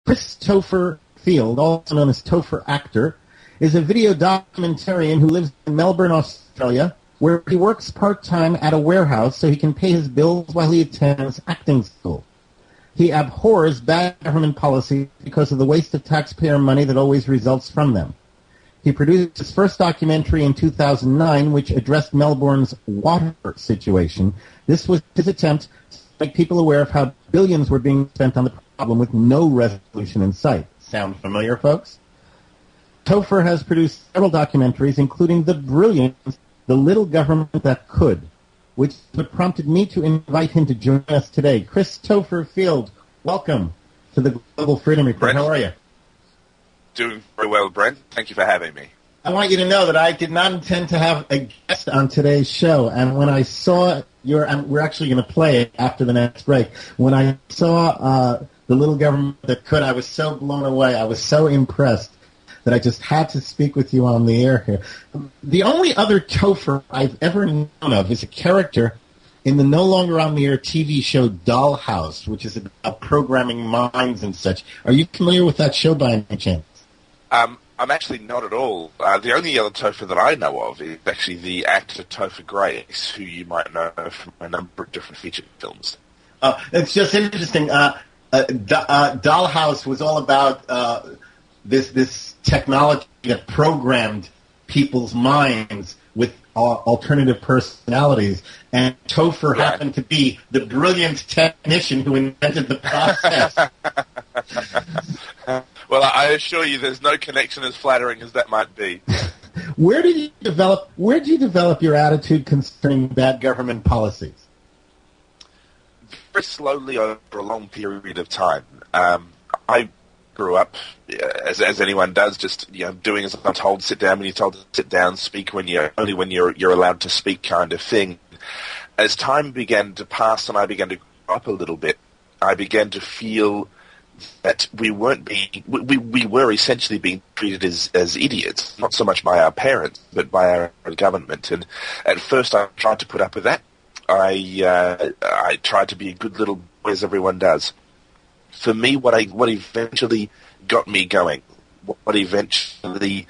Chris Topher Field, also known as Topher Actor, is a video documentarian who lives in Melbourne, Australia, where he works part-time at a warehouse so he can pay his bills while he attends acting school. He abhors bad government policy because of the waste of taxpayer money that always results from them. He produced his first documentary in 2009, which addressed Melbourne's water situation. This was his attempt to make people aware of how billions were being spent on the problem with no resolution in sight. Sound familiar, folks? Topher has produced several documentaries, including the brilliant The Little Government That Could, which is what prompted me to invite him to join us today. Chris Topher Field, welcome to the Global Freedom Report. Brent, how are you? Doing very well, Brent. Thank you for having me. I want you to know that I did not intend to have a guest on today's show, and when I saw we're actually going to play it after the next break. When I saw The Little Government That Could, I was so blown away. I was so impressed that I just had to speak with you on the air here. The only other Topher I've ever known of is a character in the no longer on the air TV show Dollhouse, which is about programming minds and such. Are you familiar with that show by any chance? I'm actually not at all. The only other Topher that I know of is actually the actor Topher Grace, who you might know from a number of different feature films. It's just interesting. Dollhouse was all about this technology that programmed people's minds with alternative personalities, and Topher happened to be the brilliant technician who invented the process. Well, I assure you there's no connection as flattering as that might be. Where did you develop your attitude concerning bad government policies? Very slowly over a long period of time. I grew up, as anyone does, just doing as I'm told, sit down when you're told to sit down, speak when you're allowed to speak, kind of thing. As time began to pass and I began to grow up a little bit, I began to feel that we were essentially being treated as idiots, not so much by our parents, but by our own government. And at first I tried to put up with that. I tried to be a good little boy, as everyone does. For me, what eventually got me going, what eventually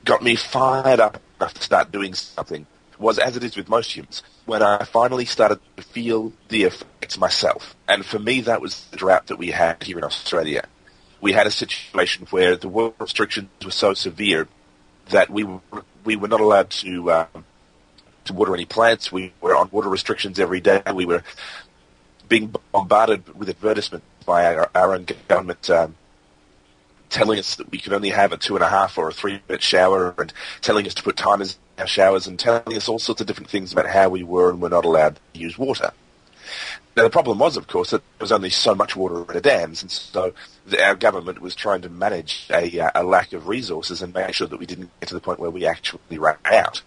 got me fired up enough to start doing something, was, as it is with most humans, when I finally started to feel the effects myself. And for me, that was the drought that we had here in Australia. We had a situation where the water restrictions were so severe that we were not allowed to water any plants. We were on water restrictions every day. We were being bombarded with advertisements by our own government telling us that we could only have a 2.5 or a 3-minute shower, and telling us to put timers in our showers, and telling us all sorts of different things about how we were and were not allowed to use water. Now, the problem was, of course, that there was only so much water in the dams, and so our government was trying to manage a lack of resources and make sure that we didn't get to the point where we actually ran out.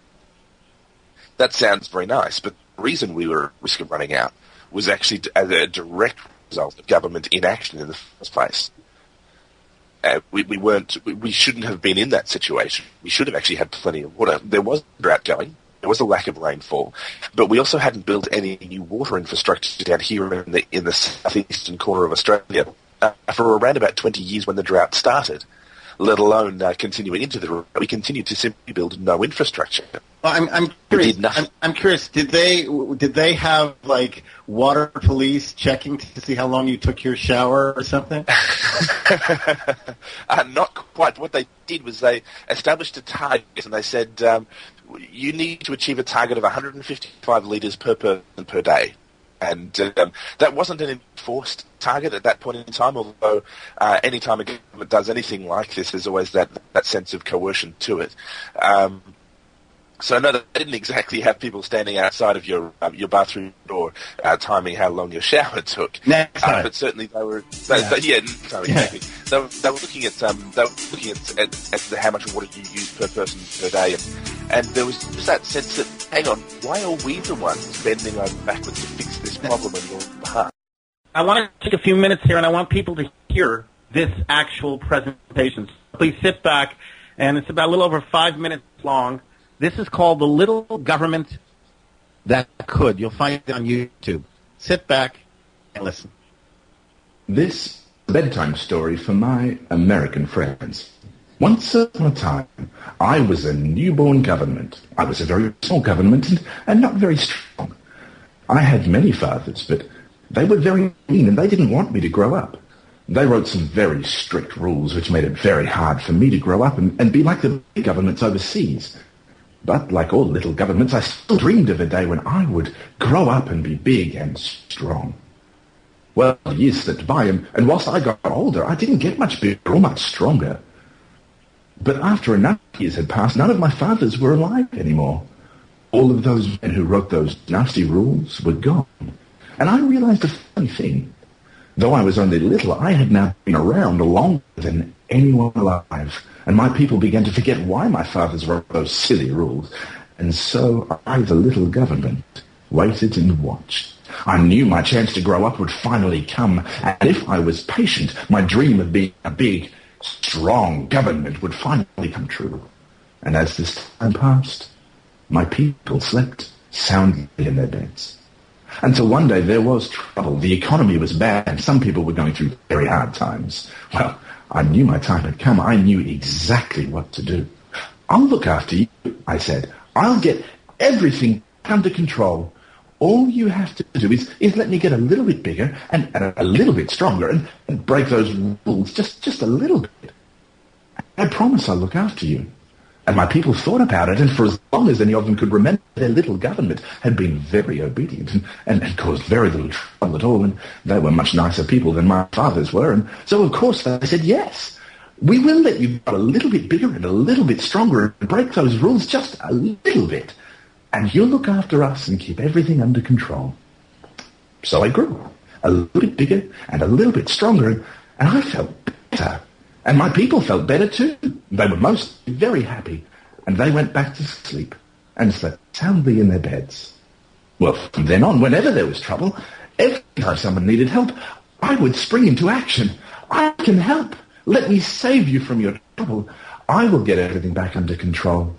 That sounds very nice, but the reason we were at risk of running out was actually as a direct result of government inaction in the first place. We shouldn't have been in that situation. We should have actually had plenty of water. There was a drought going. There was a lack of rainfall, but we also hadn't built any new water infrastructure down here in the southeastern corner of Australia for around about 20 years when the drought started, let alone continuing into the drought. We continued to simply build no infrastructure. Well, I'm curious. I'm curious. Did they have like water police checking to see how long you took your shower or something? Not quite. What they did was they established a target, and they said you need to achieve a target of 155 litres per person per day. And that wasn't an enforced target at that point in time, although any time a government does anything like this, there's always that sense of coercion to it. So no, they didn't exactly have people standing outside of your bathroom door timing how long your shower took. Next time. But certainly they were. Next time, exactly. They were looking at how much water you use per person per day, and there was just that sense that, hang on, why are we the ones bending over backwards to fix this problem on your behalf? I want to take a few minutes here, and I want people to hear this actual presentation. So please sit back, and it's about a little over 5 minutes long. This is called The Little Government That Could. You'll find it on YouTube. Sit back and listen. This a bedtime story for my American friends. Once upon a time, I was a newborn government. I was a very small government and not very strong. I had many fathers, but they were very mean and they didn't want me to grow up. They wrote some very strict rules which made it very hard for me to grow up and be like the big governments overseas. But like all little governments, I still dreamed of a day when I would grow up and be big and strong. Well, years slipped by, and whilst I got older, I didn't get much bigger or much stronger. But after enough years had passed, none of my fathers were alive anymore. All of those men who wrote those nasty rules were gone. And I realized a funny thing. Though I was only little, I had now been around longer than anyone alive. And my people began to forget why my fathers wrote those silly rules. And so I, the little government, waited and watched. I knew my chance to grow up would finally come, and if I was patient, my dream of being a big, strong government would finally come true. And as this time passed, my people slept soundly in their beds. Until one day there was trouble. The economy was bad, and some people were going through very hard times. Well, I knew my time had come. I knew exactly what to do. I'll look after you, I said. I'll get everything under control. All you have to do is let me get a little bit bigger and a little bit stronger and break those rules just a little bit. I promise I'll look after you. And my people thought about it, and for as long as any of them could remember, their little government had been very obedient and caused very little trouble at all, and they were much nicer people than my fathers were, and so of course they said, yes, we will let you get a little bit bigger and a little bit stronger and break those rules just a little bit. And you'll look after us and keep everything under control. So I grew, a little bit bigger and a little bit stronger, and I felt better. And my people felt better too. They were most very happy, and they went back to sleep and slept soundly in their beds. Well, from then on, whenever there was trouble, every time someone needed help, I would spring into action. I can help. Let me save you from your trouble. I will get everything back under control.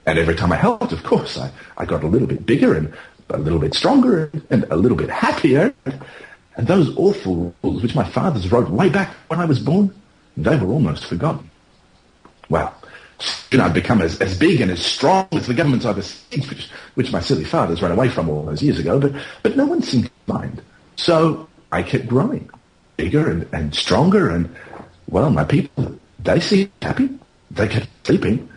And every time I helped, of course, I got a little bit bigger and a little bit stronger and a little bit happier. And those awful rules which my fathers wrote way back when I was born, they were almost forgotten. Well, soon I'd become as big and as strong as the governments overseas, which my silly fathers ran away from all those years ago, but no one seemed to mind. So I kept growing, bigger and stronger, and, well, my people, they seemed happy. They kept sleeping.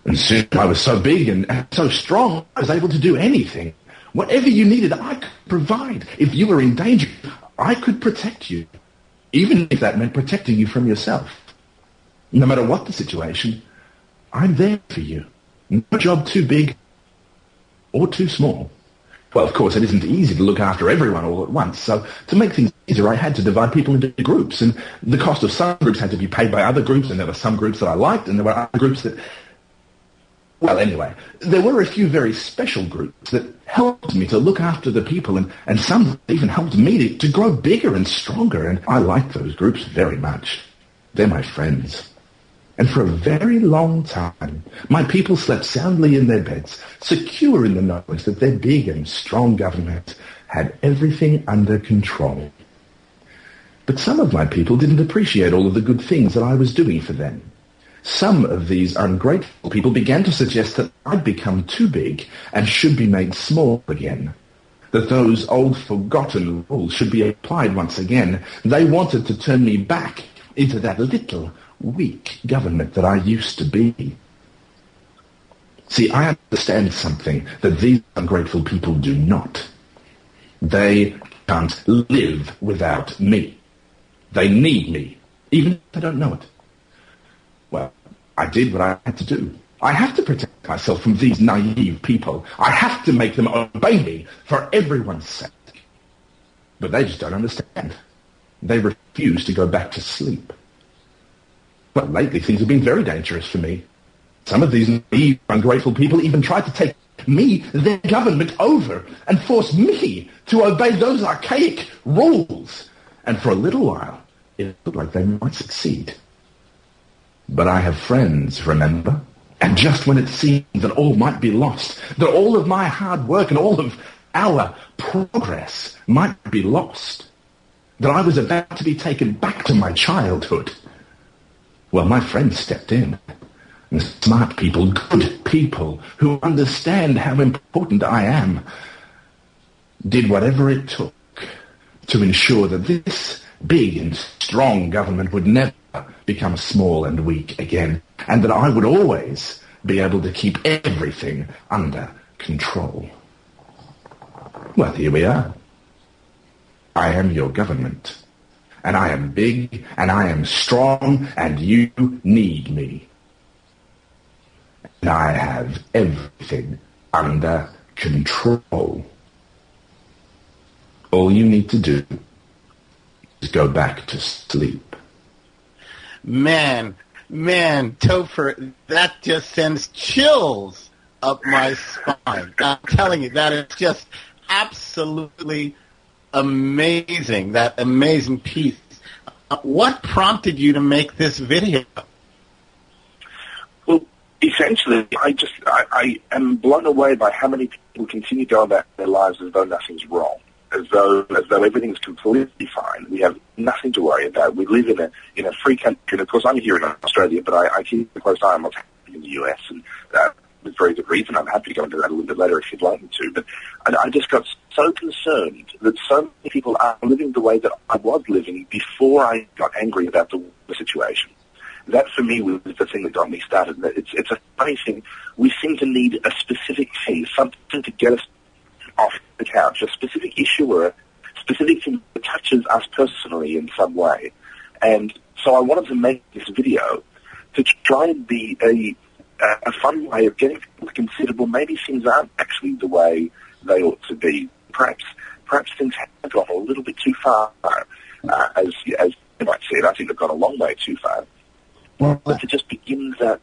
And soon I was so big and so strong, I was able to do anything. Whatever you needed, I could provide. If you were in danger, I could protect you, even if that meant protecting you from yourself. No matter what the situation, I'm there for you. No job too big or too small. Well, of course, it isn't easy to look after everyone all at once, so to make things easier, I had to divide people into groups, and the cost of some groups had to be paid by other groups, and there were some groups that I liked, and there were other groups that... Well, anyway, there were a few very special groups that helped me to look after the people, and some even helped me to grow bigger and stronger, and I like those groups very much. They're my friends. And for a very long time, my people slept soundly in their beds, secure in the knowledge that their big and strong government had everything under control. But some of my people didn't appreciate all of the good things that I was doing for them. Some of these ungrateful people began to suggest that I'd become too big and should be made small again, that those old forgotten rules should be applied once again. They wanted to turn me back into that little, weak government that I used to be. See, I understand something that these ungrateful people do not. They can't live without me. They need me, even if they don't know it. Well, I did what I had to do. I have to protect myself from these naive people. I have to make them obey me for everyone's sake. But they just don't understand. They refuse to go back to sleep. Well, lately things have been very dangerous for me. Some of these naive, ungrateful people even tried to take me, their government, over and force me to obey those archaic rules. And for a little while, it looked like they might succeed. But I have friends, remember? And just when it seemed that all might be lost, that all of my hard work and all of our progress might be lost, that I was about to be taken back to my childhood. Well, my friends stepped in. And smart people, good people, who understand how important I am, did whatever it took to ensure that this big and strong government would never become small and weak again, and that I would always be able to keep everything under control. Well, here we are. I am your government, and I am big, and I am strong, and you need me. And I have everything under control. All you need to do is go back to sleep. Man, Topher, that just sends chills up my spine. I'm telling you, that is just absolutely amazing, that amazing piece. What prompted you to make this video? Well, essentially, I am blown away by how many people continue to go about their lives as though nothing's wrong, as though everything's completely fine. We have nothing to worry about. We live in a free country, and of course I'm here in Australia, but I keep a close eye on what's happening in the US, and with very good reason. I'm happy to go into that a little bit later if you'd like me to. But I just got so concerned that so many people are living the way that I was living before I got angry about the situation. That, for me, was the thing that got me started. It's a funny thing. We seem to need a specific thing, something to get us off the couch, a specific issue or a specific thing that touches us personally in some way. And so I wanted to make this video to try and be a fun way of getting people to consider, well, maybe things aren't actually the way they ought to be. Perhaps things have gone a little bit too far, as you might see it. I think they've gone a long way too far. Well, but to just begin that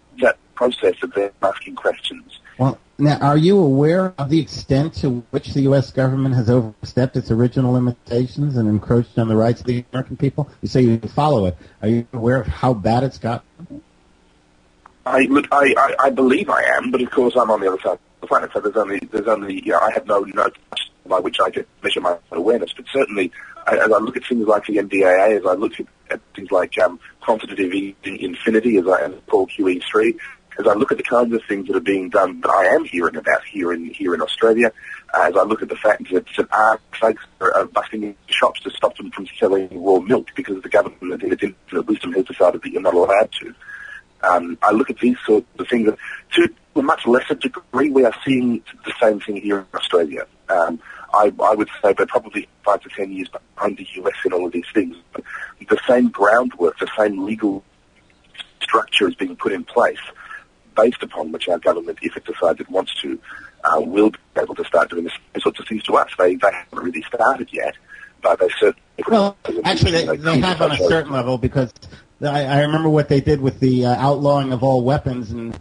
process of them asking questions. Well, now, are you aware of the extent to which the U.S. government has overstepped its original limitations and encroached on the rights of the American people? You say you follow it. Are you aware of how bad it's gotten? I believe I am, but of course I'm on the other side of the planet, so there's only I have no touch by which I can measure my awareness. But certainly, as I look at things like the NDAA, as I look at things like quantitative infinity, as I call QE3, as I look at the kinds of things that are being done that I am hearing about here in Australia, as I look at the fact that our folks are busting into shops to stop them from selling raw milk because the government, in its infinite wisdom, has decided that you're not allowed to. I look at these sorts of things, and to a much lesser degree, we are seeing the same thing here in Australia. I would say we're probably 5 to 10 years behind the US in all of these things. But the same groundwork, the same legal structure is being put in place, based upon which our government, if it decides it wants to, will be able to start doing the same sorts of things to us. They haven't really started yet, but they certainly... Well, actually, they have on a certain level, because I remember what they did with the outlawing of all weapons and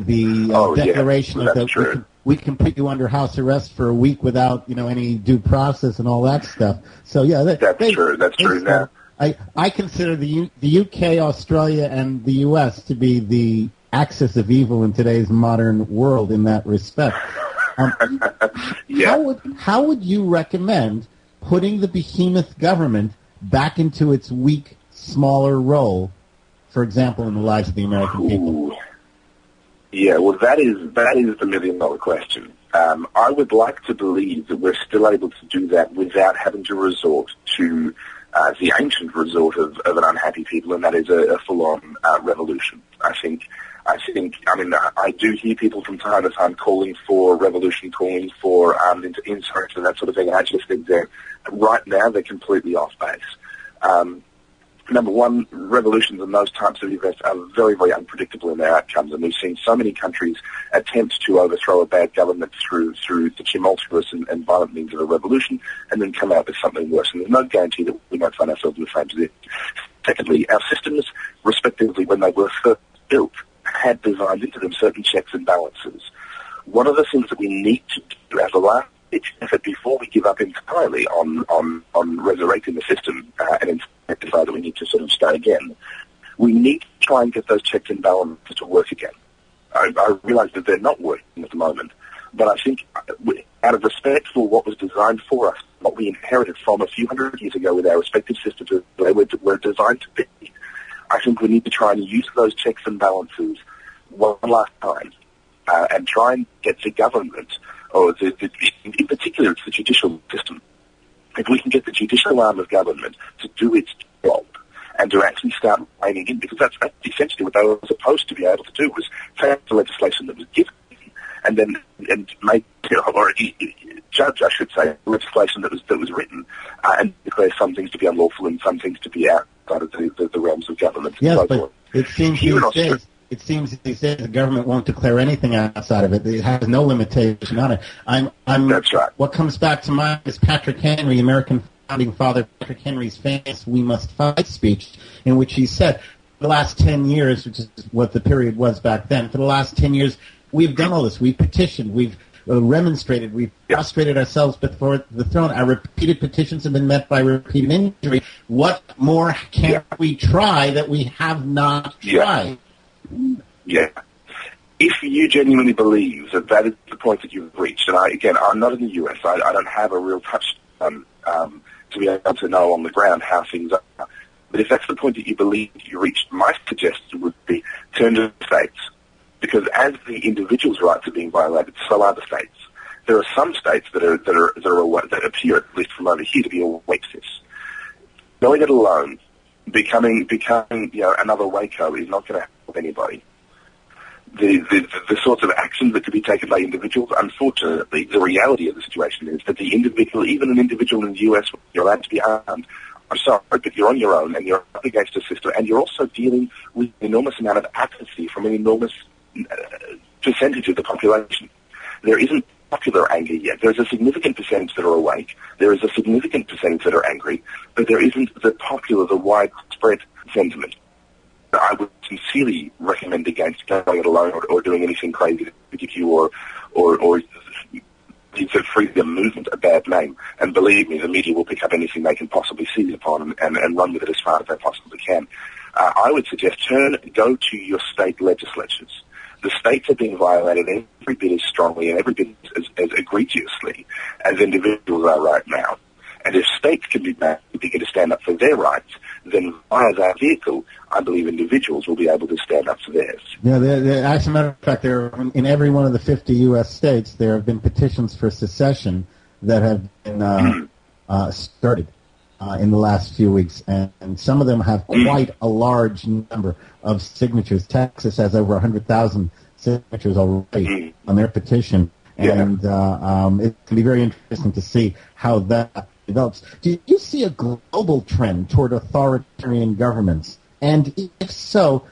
the declaration of that we can put you under house arrest for a week without any due process and all that stuff. So yeah, that's true. That's true. Now, I consider the UK, Australia, and the US to be the axis of evil in today's modern world in that respect. Yeah. How would you recommend putting the behemoth government back into its weak, smaller role, for example, in the lives of the American people? Yeah, well, that is the million-dollar question. I would like to believe that we're still able to do that without having to resort to the ancient resort of an unhappy people, and that is a full-on revolution. I do hear people from time to time calling for revolution, calling for insurrection and that sort of thing. I just think that right now they're completely off base. Number one, revolutions and those types of events are very, very unpredictable in their outcomes, and we've seen so many countries attempt to overthrow a bad government through the tumultuous and violent means of a revolution, and then come out with something worse. And there's no guarantee that we won't find ourselves in the same position. Secondly, our systems, respectively, when they were first built, had designed into them certain checks and balances. One of the things that we need to do as a last effort before we give up entirely on resurrecting the system and decide that we need to sort of start again, we need to try and get those checks and balances to work again. I realize that they're not working at the moment, but I think out of respect for what was designed for us, what we inherited from a few hundred years ago with our respective systems as they were designed to be, I think we need to try and use those checks and balances one last time and try and get the government, or in particular it's the judicial system, if we can get the judicial arm of government to do its job and to actually start reining in, because that's essentially what they were supposed to be able to do, was take the legislation that was given and make, or judge, I should say, legislation that was written and declare some things to be unlawful and some things to be outside of the realms of government. Yes, so but forth. it seems these days the government won't declare anything outside of it. It has no limitation on it. That's right. What comes back to mind is Patrick Henry, American founding father Patrick Henry's famous "We Must Fight" speech, in which he said, for the last 10 years, which is what the period was back then, for the last 10 years, we've done all this. We've petitioned. We've remonstrated. We've prostrated ourselves before the throne. Our repeated petitions have been met by repeated injury. What more can we try that we have not tried? Yeah. If you genuinely believe that that is the point that you've reached, and I'm not in the US, I don't have a real touch to be able to know on the ground how things are. But if that's the point that you believe you reached, my suggestion would be turn to the states. Because as the individual's rights are being violated, so are the states. There are some states that appear, at least from over here, to be awake to this. Knowing it alone, becoming another Waco is not going to help anybody. The sorts of actions that could be taken by individuals, unfortunately, the reality of the situation is that the individual, even an individual in the US, you're allowed to be armed. I'm sorry, but you're on your own and you're up against a system, and you're also dealing with an enormous amount of apathy from an enormous percentage of the population. There isn't popular anger yet. There's a significant percentage that are awake. There is a significant percentage that are angry, but there isn't the widespread sentiment. I would sincerely recommend against going it alone or doing anything crazy to give you or give the freedom movement a bad name. And believe me, the media will pick up anything they can possibly seize upon and run with it as far as they possibly can. I would suggest go to your state legislatures. The states are being violated every bit as strongly and every bit as egregiously as individuals are right now. And if states can begin to stand up for their rights, then via that vehicle, I believe individuals will be able to stand up for theirs. Yeah, as a matter of fact, in every one of the 50 U.S. states, there have been petitions for secession that have been started in the last few weeks, and some of them have quite a large number of signatures. Texas has over 100,000 signatures already on their petition, and it can be very interesting to see how that develops. Do you see a global trend toward authoritarian governments? And if so,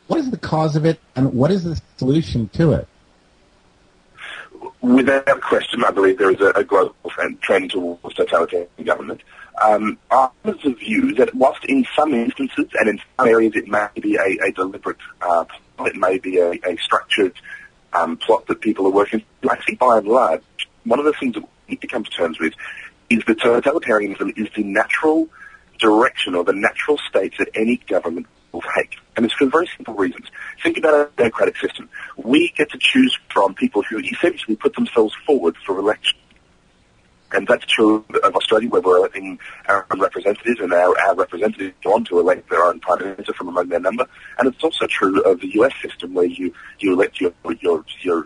what is the cause of it, and what is the solution to it? Without question, I believe there is a global trend towards totalitarian government. I'm of the view that whilst in some instances and in some areas it may be a deliberate plot, it may be a structured plot that people are working through, I think by and large, one of the things that we need to come to terms with is that totalitarianism is the natural direction or the natural state that any government will take. And it's for very simple reasons. Think about a democratic system. We get to choose from people who essentially put themselves forward for election. And that's true of Australia, where we're electing our own representatives, and our representatives go on to elect their own prime minister from among their number. And it's also true of the US system, where you elect your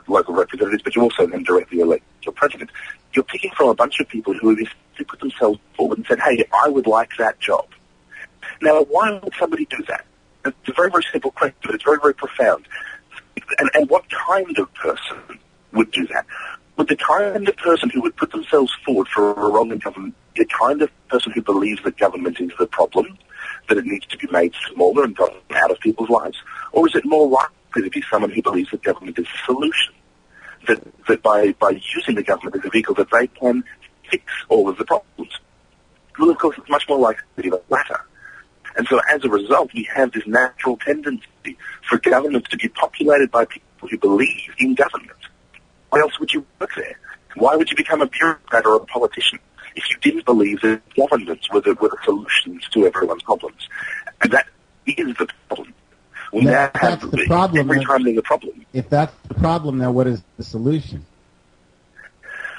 local representatives, but you also then directly elect your president. You're picking from a bunch of people who have put themselves forward and said, hey, I would like that job. Now, why would somebody do that? It's a very, very simple question, but it's very, very profound. And what kind of person would do that? Would the kind of person who would put themselves forward for a role in government be the kind of person who believes that government is the problem, that it needs to be made smaller and gotten out of people's lives? Or is it more likely to be someone who believes that government is the solution? That by using the government as a vehicle that they can fix all of the problems? Well, of course, it's much more likely to be the latter. And so as a result, we have this natural tendency for governments to be populated by people who believe in government. Why else would you work there? Why would you become a bureaucrat or a politician if you didn't believe that governments were the solutions to everyone's problems? And that is the problem. We now have every time there's a problem. If that's the problem, now what is the solution?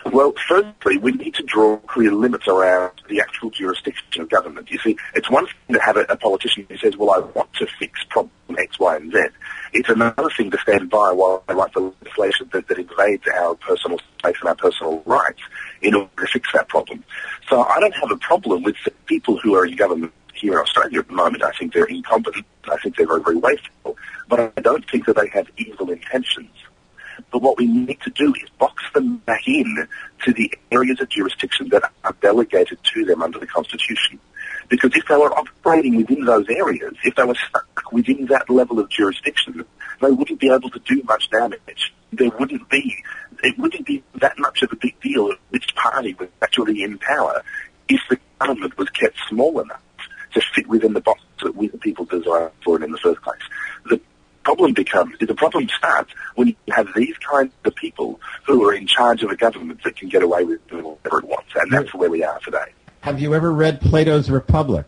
Well, Well, firstly, we need to draw clear limits around the actual jurisdiction of government. You see, it's one thing to have a politician who says, well, I want to fix problem X, Y, and Z. It's another thing to stand by while they write the legislation that invades our personal space and our personal rights in order to fix that problem. So I don't have a problem with the people who are in government here in Australia at the moment. I think they're incompetent. I think they're very, very wasteful. But I don't think that they have evil intentions. But what we need to do is box them back in to the areas of jurisdiction that are delegated to them under the Constitution. Because if they were operating within those areas, if they were stuck within that level of jurisdiction, they wouldn't be able to do much damage. It wouldn't be that much of a big deal which party was actually in power if the government was kept small enough to fit within the box that we the people designed for it in the first place. The problem starts when you have these kinds of people who are in charge of a government that can get away with doing whatever it wants, and that's where we are today. Have you ever read Plato's Republic?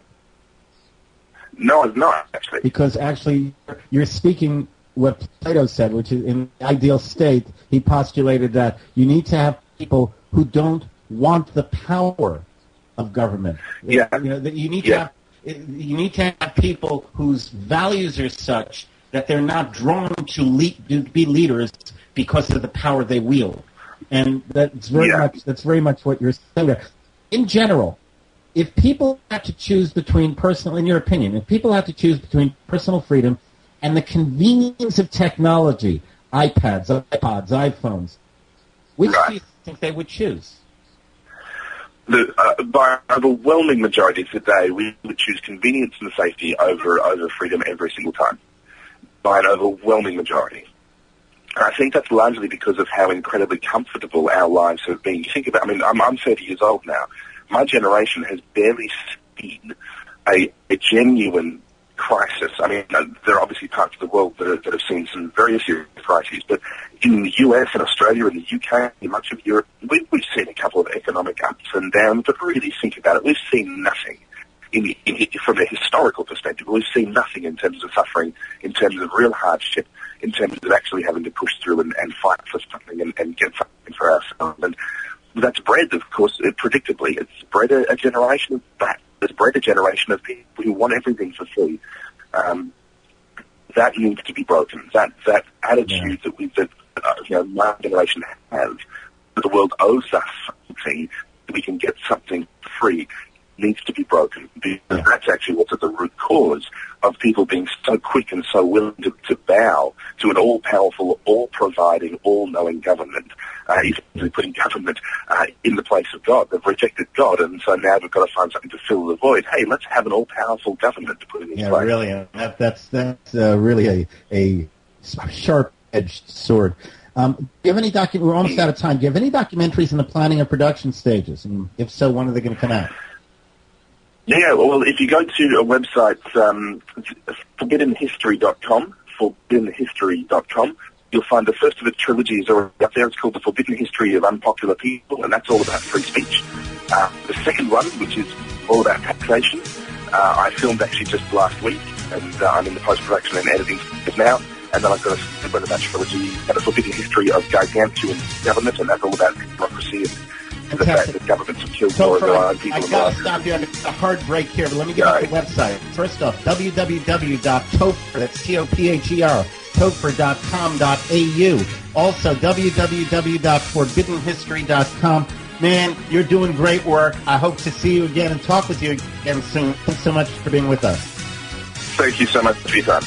No, I've not, actually. Because actually you're speaking what Plato said, which is in the ideal state, he postulated that you need to have people who don't want the power of government. Yeah. You need to have people whose values are such that they're not drawn to be leaders because of the power they wield. And that's very much what you're saying there. In general, if people have to choose between in your opinion, if people have to choose between personal freedom and the convenience of technology, iPads, iPods, iPhones, which do you think they would choose? By overwhelming majority today, we would choose convenience and safety over freedom every single time. By an overwhelming majority. And I think that's largely because of how incredibly comfortable our lives have been. You think about, I'm 30 years old now. My generation has barely seen a genuine crisis. There are obviously parts of the world that have seen some very serious crises, but in the US and Australia and the UK and much of Europe, we've seen a couple of economic ups and downs, but really think about it, we've seen nothing. From a historical perspective, we've seen nothing in terms of suffering, in terms of real hardship, in terms of actually having to push through and fight for something and get something for ourselves. And that's bred, of course, predictably, it's bred a generation of that. It's bred a generation of people who want everything for free. That needs to be broken. That attitude that my generation has, that the world owes us something, that we can get something free, needs to be broken, because that's actually what's at the root cause of people being so quick and so willing to bow to an all-powerful, all-providing, all-knowing government, essentially putting government in the place of God. They've rejected God, and so now we've got to find something to fill the void. Hey, let's have an all-powerful government to put in its place. Yeah, really. That's really a sharp-edged sword. Do you have any we're almost out of time. Do you have any documentaries in the planning and production stages? And if so, when are they going to come out? Yeah, well, if you go to a website, forbiddenhistory.com, you'll find the first of a trilogy is already up there. It's called The Forbidden History of Unpopular People, and that's all about free speech. The second one, which is all about taxation, I filmed actually just last week, and I'm in the post-production and editing now. And then I've got a sequel of that trilogy, The Forbidden History of Gargantuan Government, and that's all about democracy and the fact that governments have killed more of their own people. I've got to stop you. I have a hard break here, but let me get off the website. First off, www.topher, that's Topher, topher.com.au. Also, www.forbiddenhistory.com. Man, you're doing great work. I hope to see you again and talk with you again soon. Thanks so much for being with us. Thank you so much for your time.